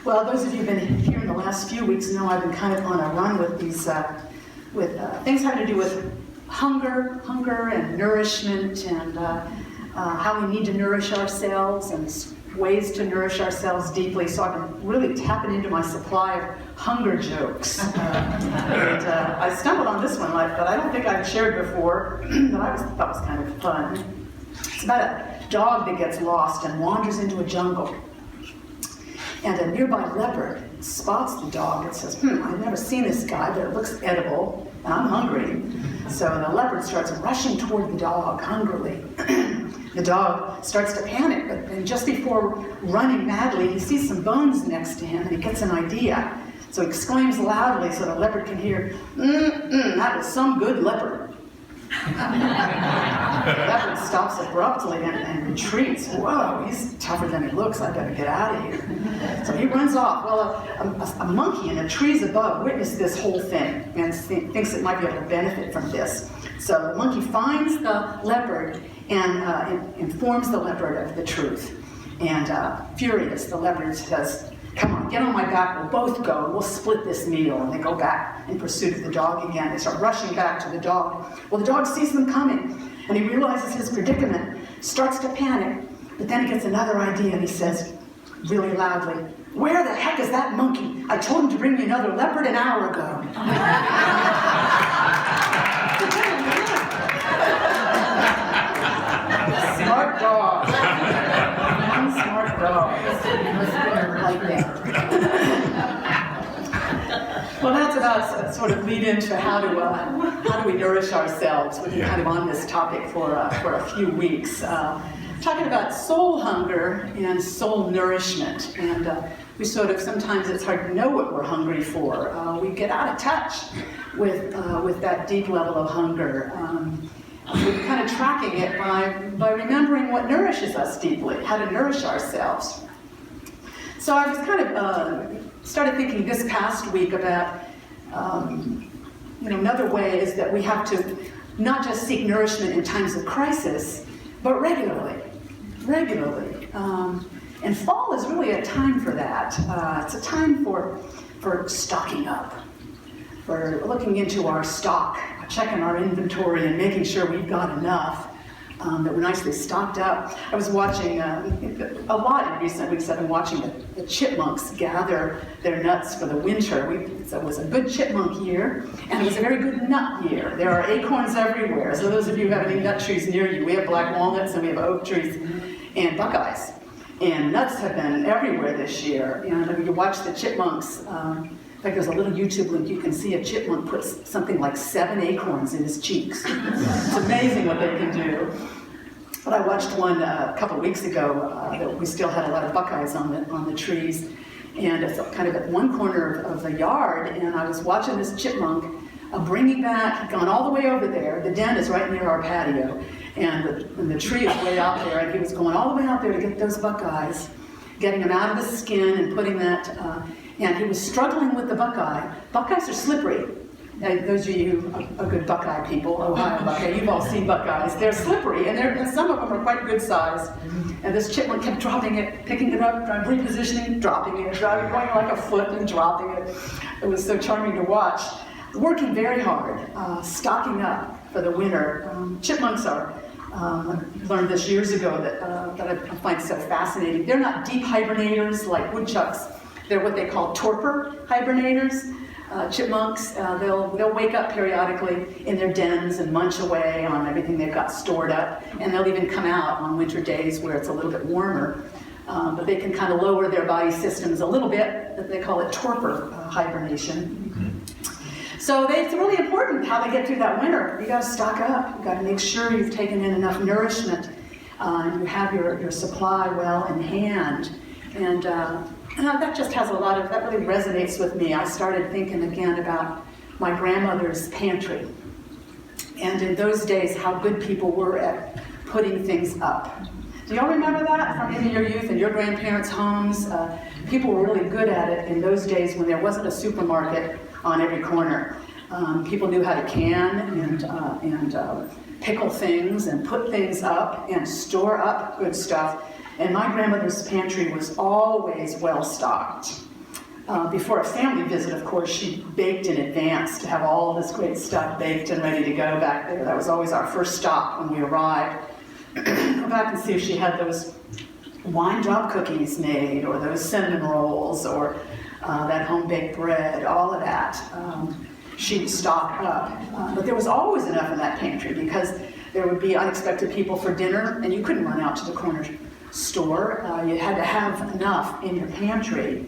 Well, those of you who've been here in the last few weeks know I've been kind of on a run with these, things having to do with hunger and nourishment, and how we need to nourish ourselves and ways to nourish ourselves deeply. So I've been really tapping into my supply of hunger jokes. And I stumbled on this one, but I don't think I've shared before, that I thought was kind of fun. It's about a dog that gets lost and wanders into a jungle. And a nearby leopard spots the dog and says, I've never seen this guy, but it looks edible, and I'm hungry. So the leopard starts rushing toward the dog hungrily. The dog starts to panic, but then just before running madly, he sees some bones next to him, and he gets an idea. So he exclaims loudly so the leopard can hear, that was some good leopard. The leopard stops abruptly and retreats. Whoa, he's tougher than he looks. I better get out of here. So he runs off. Well, a monkey in the trees above witnessed this whole thing and thinks it might be able to benefit from this. So the monkey finds the leopard and informs the leopard of the truth. And furious, the leopard says, come on, get on my back, we'll both go, and we'll split this meal. And they go back in pursuit of the dog again. They start rushing back to the dog. Well, the dog sees them coming, and he realizes his predicament, starts to panic, but then he gets another idea, and he says, really loudly, where the heck is that monkey? I told him to bring me another leopard an hour ago. Smart dog. One smart dog. Like that. Well, that's about sort of lead into how do we nourish ourselves. We've been kind of on this topic for a few weeks, talking about soul hunger and soul nourishment. And we sort of, sometimes it's hard to know what we're hungry for. We get out of touch with that deep level of hunger. We're kind of tracking it by remembering what nourishes us deeply, how to nourish ourselves. So I was kind of started thinking this past week about, another way is that we have to not just seek nourishment in times of crisis, but regularly. And fall is really a time for that. It's a time for stocking up, for looking into our stock, checking our inventory and making sure we've got enough, that we're nicely stocked up. I was watching a lot in recent weeks. I've been watching the chipmunks gather their nuts for the winter. So it was a good chipmunk year, and it was a very good nut year. There are acorns everywhere. So those of you who have any nut trees near you, we have black walnuts and we have oak trees and buckeyes. And nuts have been everywhere this year. And you watch the chipmunks. In fact, there's a little YouTube link. You can see a chipmunk put something like 7 acorns in his cheeks. It's amazing what they can do. But I watched one a couple weeks ago that we still had a lot of buckeyes on the trees, and it's kind of at one corner of the yard. And I was watching this chipmunk bringing back. He'd gone all the way over there. The den is right near our patio, and the tree is way out there. And he was going all the way out there to get those buckeyes, getting them out of the skin and putting that. And he was struggling with the buckeye. Buckeyes are slippery. Those of you who are good buckeye people, Ohio buckeye, you've all seen buckeyes. They're slippery, and some of them are quite good size. And this chipmunk kept dropping it, picking it up, repositioning, dropping it, going like a foot and dropping it. It was so charming to watch. Working very hard, stocking up for the winter. Chipmunks are, I learned this years ago that I find so fascinating. They're not deep hibernators like woodchucks. They're what they call torpor hibernators. Chipmunks, they'll wake up periodically in their dens and munch away on everything they've got stored up, and they'll even come out on winter days where it's a little bit warmer. But they can kind of lower their body systems a little bit. They call it torpor hibernation. So it's really important how they get through that winter. You got to stock up. You got to make sure you've taken in enough nourishment, and you have your supply well in hand. And that just has that really resonates with me. I started thinking again about my grandmother's pantry. And in those days, how good people were at putting things up. Do y'all remember that from any of your youth and your grandparents' homes? People were really good at it in those days when there wasn't a supermarket on every corner. People knew how to can and pickle things and put things up and store up good stuff. And my grandmother's pantry was always well stocked. Before a family visit, of course, she baked in advance to have all this great stuff baked and ready to go back there. That was always our first stop when we arrived. Go back and see if she had those wine drop cookies made, or those cinnamon rolls, or that home-baked bread, all of that. She'd stock up. But there was always enough in that pantry, because there would be unexpected people for dinner, and you couldn't run out to the corner store. You had to have enough in your pantry.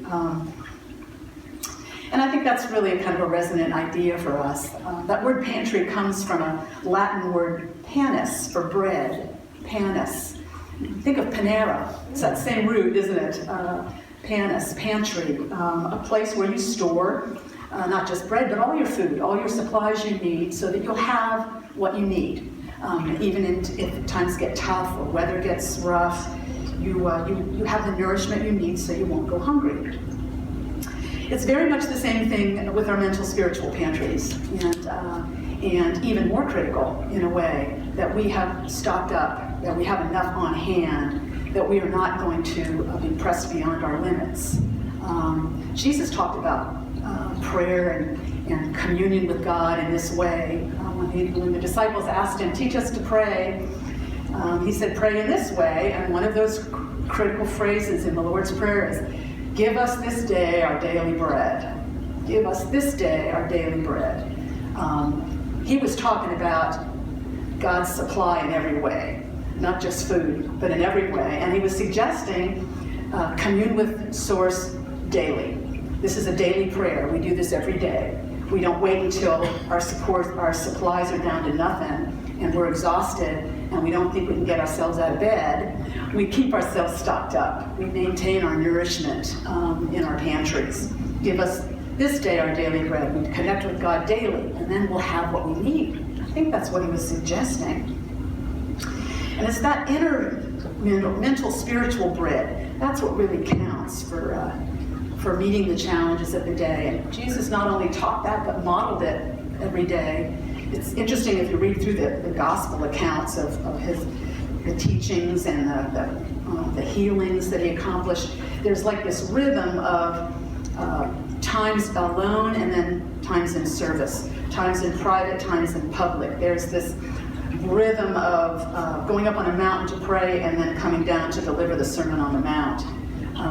And I think that's really a kind of a resonant idea for us. That word pantry comes from a Latin word panis, for bread, panis. Think of Panera. It's that same root, isn't it? Panis, pantry, a place where you store not just bread, but all your food, all your supplies you need, so that you'll have what you need. Even if times get tough or weather gets rough, you have the nourishment you need so you won't go hungry. It's very much the same thing with our mental spiritual pantries, and even more critical in a way, that we have stocked up, that we have enough on hand, that we are not going to be pressed beyond our limits. Jesus talked about prayer and communion with God in this way. When the disciples asked him, teach us to pray, he said, pray in this way, and one of those critical phrases in the Lord's Prayer is, give us this day our daily bread. Give us this day our daily bread. He was talking about God's supply in every way, not just food, but in every way. And he was suggesting commune with Source daily. This is a daily prayer. We do this every day. We don't wait until our supplies are down to nothing and we're exhausted and we don't think we can get ourselves out of bed. We keep ourselves stocked up. We maintain our nourishment in our pantries. Give us this day our daily bread. We connect with God daily, and then we'll have what we need. I think that's what he was suggesting. And it's that inner mental spiritual bread. That's what really counts for meeting the challenges of the day. And Jesus not only taught that, but modeled it every day. It's interesting if you read through the gospel accounts of the teachings and the healings that he accomplished. There's like this rhythm of times alone and then times in service, times in private, times in public. There's this rhythm of going up on a mountain to pray and then coming down to deliver the Sermon on the Mount.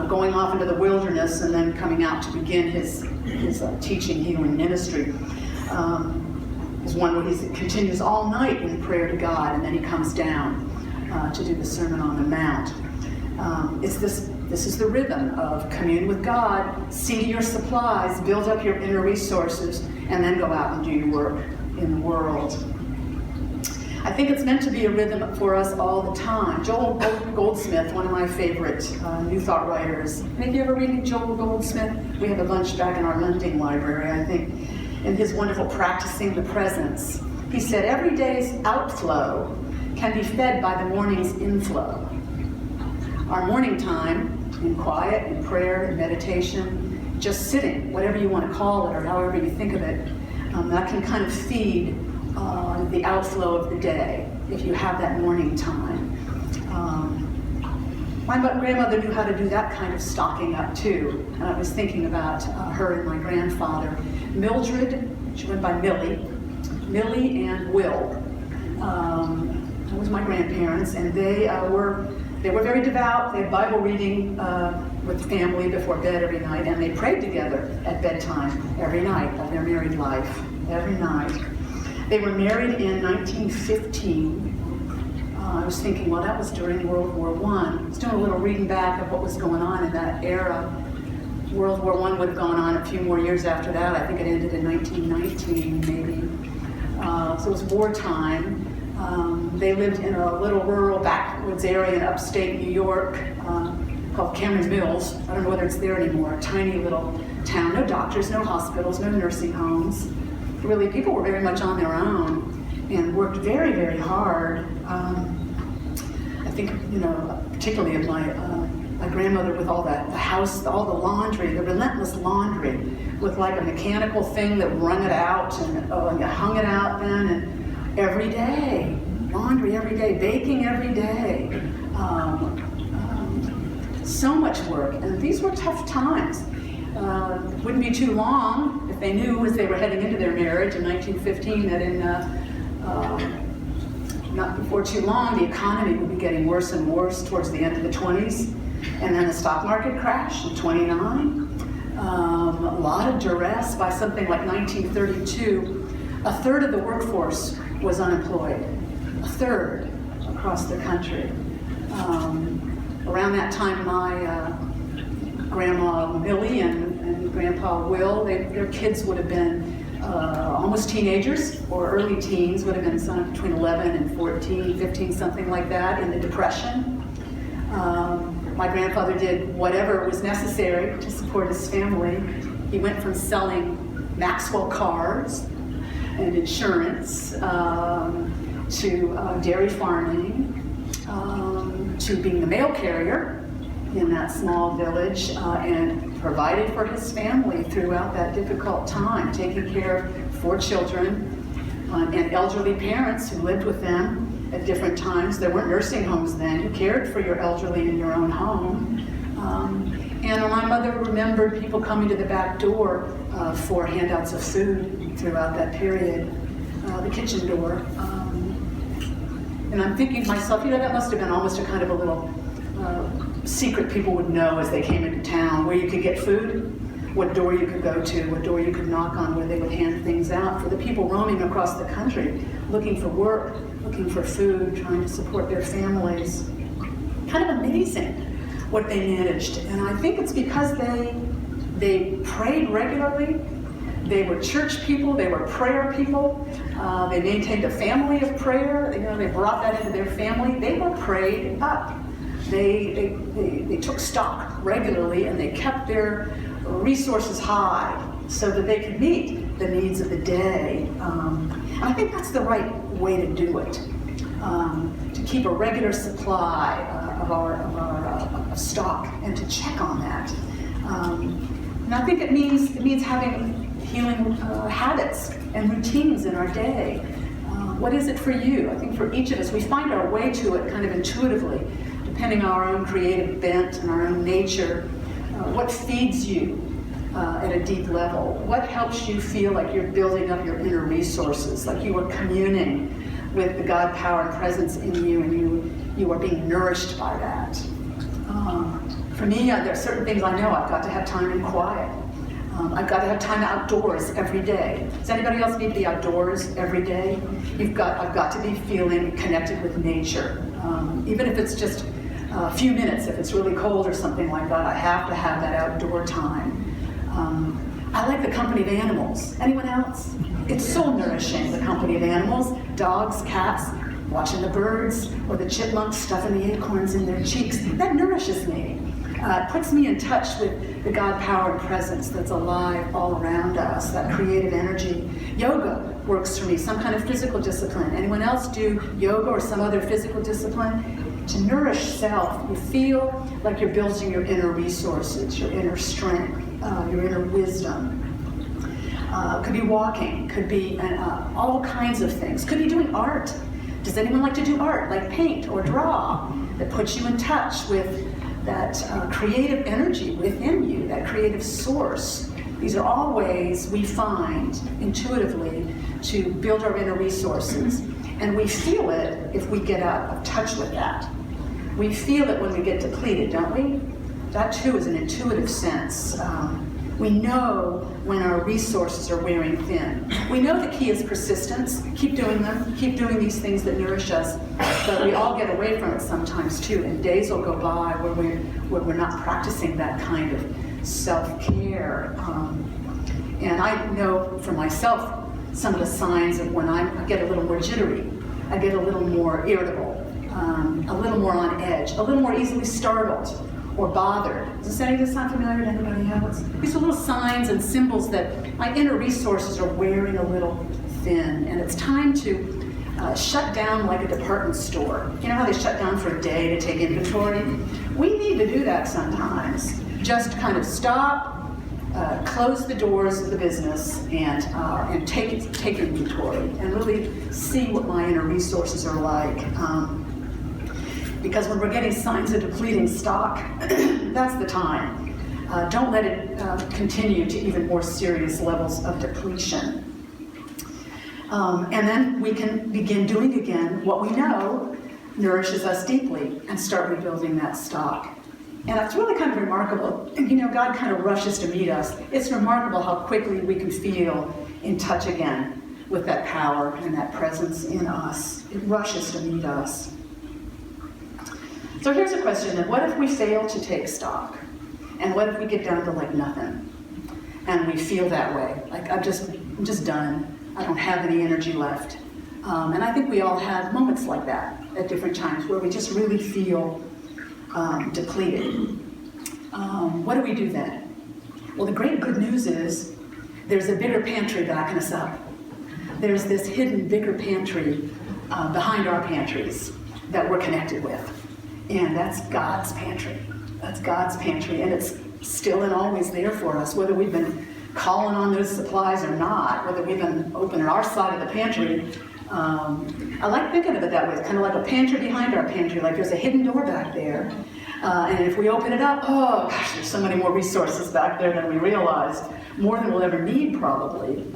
Going off into the wilderness and then coming out to begin his teaching, healing ministry. Is one where he continues all night in prayer to God, and then he comes down to do the Sermon on the Mount. This is the rhythm of commune with God, see to your supplies, build up your inner resources, and then go out and do your work in the world. I think it's meant to be a rhythm for us all the time. Joel Goldsmith, one of my favorite New Thought writers. Any of you ever read Joel Goldsmith? We have a bunch back in our lending library, I think. In his wonderful Practicing the Presence, he said, every day's outflow can be fed by the morning's inflow. Our morning time, in quiet, in prayer, in meditation, just sitting, whatever you want to call it or however you think of it, that can kind of feed the outflow of the day if you have that morning time. My grandmother knew how to do that kind of stocking up too. And I was thinking about her and my grandfather. Mildred, she went by Millie and Will. That was my grandparents, and they were very devout. They had Bible reading with family before bed every night, and they prayed together at bedtime every night of their married life, every night. They were married in 1915. I was thinking, well, that was during World War I. I was doing a little reading back of what was going on in that era. World War I would have gone on a few more years after that. I think it ended in 1919, maybe. So it was wartime. They lived in a little rural backwoods area in upstate New York called Cameron Mills. I don't know whether it's there anymore. A tiny little town. No doctors, no hospitals, no nursing homes. Really, people were very much on their own and worked very, very hard. I think, particularly of my grandmother with all the house, all the laundry, the relentless laundry, with like a mechanical thing that wrung it out and you hung it out then, and every day, laundry every day, baking every day. So much work, and these were tough times. Wouldn't be too long if they knew as they were heading into their marriage in 1915 that in not before too long the economy would be getting worse and worse towards the end of the 20s, and then the stock market crashed in 29. A lot of duress. By something like 1932, a third of the workforce was unemployed. A third across the country. Around that time, my grandma Millie and grandpa Will, their kids would have been almost teenagers or early teens, would have been some between 11 and 14, 15, something like that, in the Depression. My grandfather did whatever was necessary to support his family. He went from selling Maxwell cars and insurance to dairy farming, to being the mail carrier in that small village, and provided for his family throughout that difficult time, taking care of 4 children and elderly parents who lived with them at different times. There weren't nursing homes then. You cared for your elderly in your own home. And my mother remembered people coming to the back door for handouts of food throughout that period, the kitchen door. And I'm thinking to myself, that must have been almost a kind of a little secret people would know as they came into town, where you could get food, what door you could go to, what door you could knock on, where they would hand things out for the people roaming across the country, looking for work, looking for food, trying to support their families. Kind of amazing what they managed. And I think it's because they prayed regularly. They were church people, they were prayer people. They maintained a family of prayer. They brought that into their family. They were prayed up. They took stock regularly, and they kept their resources high so that they could meet the needs of the day. And I think that's the right way to do it, to keep a regular supply of our stock and to check on that. And I think it means having healing habits and routines in our day. What is it for you? I think for each of us, we find our way to it kind of intuitively, depending on our own creative bent and our own nature. What feeds you at a deep level? What helps you feel like you're building up your inner resources, like you are communing with the God power and presence in you, and you are being nourished by that? For me, there are certain things I know. I've got to have time in quiet. I've got to have time outdoors every day. Does anybody else need to be outdoors every day? I've got to be feeling connected with nature. Even if it's just a few minutes, if it's really cold or something like that, I have to have that outdoor time. I like the company of animals. Anyone else? It's so nourishing, the company of animals. Dogs, cats, watching the birds, or the chipmunks stuffing the acorns in their cheeks. That nourishes me. It puts me in touch with the God power and presence that's alive all around us, that creative energy. Yoga works for me, some kind of physical discipline. Anyone else do yoga or some other physical discipline? To nourish self, you feel like you're building your inner resources, your inner strength, your inner wisdom. Could be walking, could be all kinds of things. Could be doing art. Does anyone like to do art, like paint or draw, that puts you in touch with that creative energy within you, that creative source? These are all ways we find intuitively to build our inner resources. And we feel it if we get out of touch with that. We feel it when we get depleted, don't we? That too is an intuitive sense. We know when our resources are wearing thin. We know the key is persistence. Keep doing them. Keep doing these things that nourish us. But we all get away from it sometimes too, and days will go by where we're not practicing that kind of self-care. And I know for myself some of the signs of when I get a little more jittery, I get a little more irritable, a little more on edge, a little more easily startled or bothered. Does any of this sound familiar to anybody else? These are little signs and symbols that my inner resources are wearing a little thin, and it's time to shut down like a department store. You know how they shut down for a day to take inventory? We need to do that sometimes. Just kind of stop, close the doors of the business, and take inventory, and really see what my inner resources are like. Because when we're getting signs of depleting stock, that's the time. Don't let it continue to even more serious levels of depletion. And then we can begin doing again what we know nourishes us deeply and start rebuilding that stock. And it's really kind of remarkable. And God kind of rushes to meet us. It's remarkable how quickly we can feel in touch again with that power and that presence in us. It rushes to meet us. So here's a question then. What if we fail to take stock? And what if we get down to like nothing? And we feel that way. Like, I'm just done. I don't have any energy left. And I think we all have moments like that at different times where we just really feel depleted. What do we do then? Well, the great good news is there's a bigger pantry backing us up. There's this hidden bigger pantry behind our pantries that we're connected with. And that's God's pantry. That's God's pantry, and it's still and always there for us, whether we've been calling on those supplies or not, whether we've been opening our side of the pantry. I like thinking of it that way. It's kind of like a pantry behind our pantry, like there's a hidden door back there. And if we open it up, oh gosh, there's so many more resources back there than we realized, more than we'll ever need probably.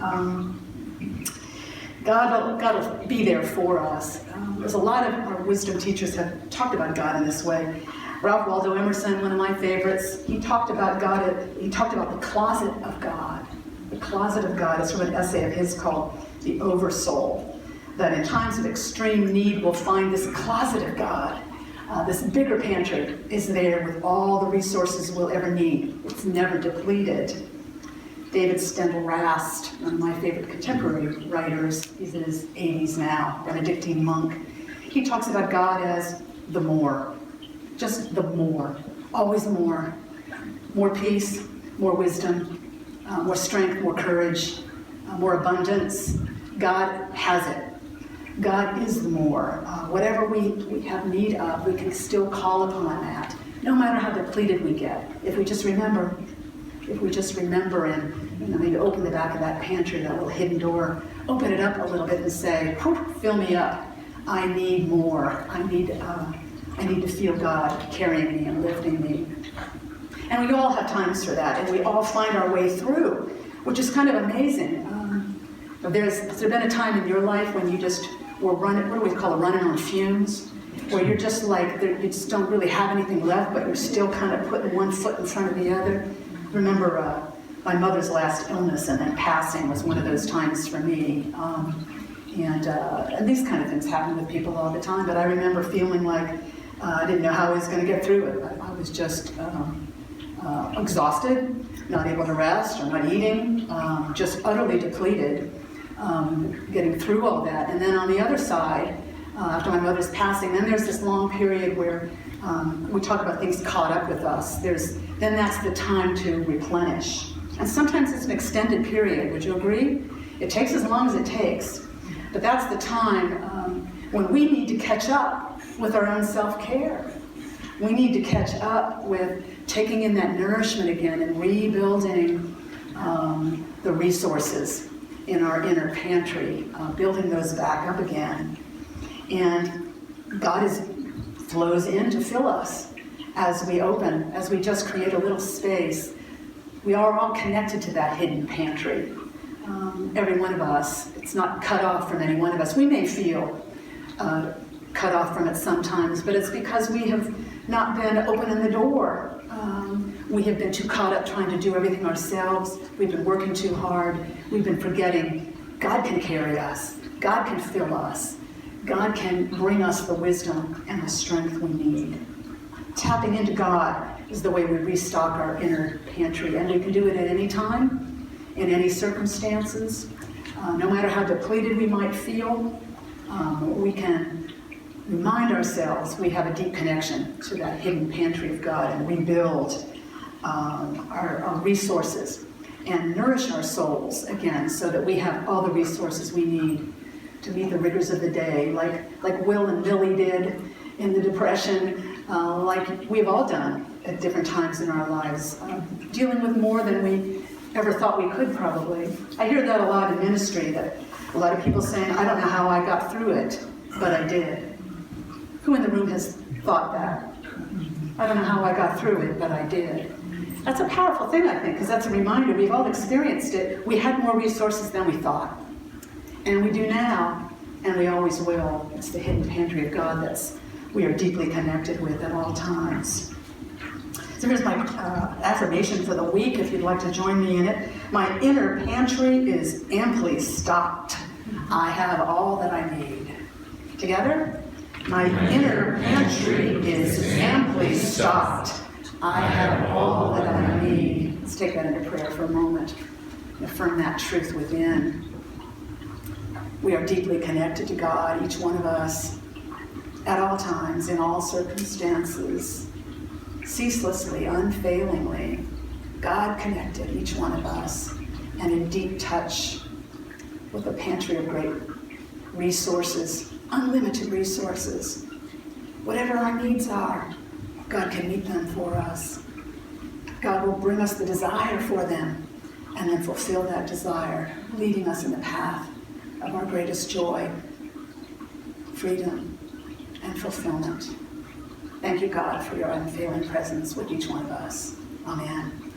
God will be there for us. There's a lot of our wisdom teachers have talked about God in this way. Ralph Waldo Emerson, one of my favorites, he talked about God, he talked about the closet of God. The closet of God is from an essay of his called The Oversoul, that in times of extreme need we'll find this closet of God. This bigger pantry is there with all the resources we'll ever need. It's never depleted. David Stendhal Rast, one of my favorite contemporary writers, he's in his 80s now, Benedictine monk. He talks about God as the more, just the more, always more. More peace, more wisdom, more strength, more courage, more abundance. God has it. God is the more. Whatever we have need of, we can still call upon that, no matter how depleted we get. If we just remember and maybe open the back of that pantry, that little hidden door, open it up a little bit and say, fill me up. I need more. I need to feel God carrying me and lifting me. And we all have times for that, and we all find our way through, which is kind of amazing. Has there been a time in your life when you just were running, what do we call it, running on fumes? Where you're just like, you just don't really have anything left, but you're still kind of putting one foot in front of the other? Remember my mother's last illness and then passing was one of those times for me. And these kind of things happen with people all the time, but I remember feeling like I didn't know how I was going to get through it. I was just exhausted, not able to rest or not eating, just utterly depleted, getting through all that. And then on the other side, after my mother's passing, then there's this long period where we talk about things caught up with us. Then that's the time to replenish. And sometimes it's an extended period, would you agree? It takes as long as it takes. But that's the time when we need to catch up with our own self-care. We need to catch up with taking in that nourishment again and rebuilding the resources in our inner pantry, building those back up again. And God flows in to fill us as we open, as we just create a little space. We are all connected to that hidden pantry. Every one of us. It's not cut off from any one of us. We may feel cut off from it sometimes, but it's because we have not been opening the door. We have been too caught up trying to do everything ourselves. We've been working too hard. We've been forgetting God can carry us. God can fill us. God can bring us the wisdom and the strength we need. Tapping into God is the way we restock our inner pantry, and we can do it at any time, in any circumstances. No matter how depleted we might feel, we can remind ourselves we have a deep connection to that hidden pantry of God and rebuild our resources and nourish our souls again so that we have all the resources we need to meet the rigors of the day, like Will and Billy did in the Depression, like we've all done at different times in our lives, dealing with more than we ever thought we could probably. I hear that a lot in ministry, that a lot of people saying, I don't know how I got through it, but I did. Who in the room has thought that? I don't know how I got through it, but I did. That's a powerful thing, I think, because that's a reminder. We've all experienced it. We had more resources than we thought. And we do now, and we always will. It's the hidden pantry of God we are deeply connected with at all times. So here's my affirmation for the week, if you'd like to join me in it. My inner pantry is amply stocked. I have all that I need. Together? My inner pantry is amply stocked. I have all that I need. Let's take that into prayer for a moment and affirm that truth within. We are deeply connected to God, each one of us, at all times, in all circumstances, ceaselessly, unfailingly. God connected, each one of us, and in deep touch with a pantry of great resources, unlimited resources. Whatever our needs are, God can meet them for us. God will bring us the desire for them and then fulfill that desire, leading us in the path of our greatest joy, freedom, and fulfillment. Thank you, God, for your unfailing presence with each one of us. Amen.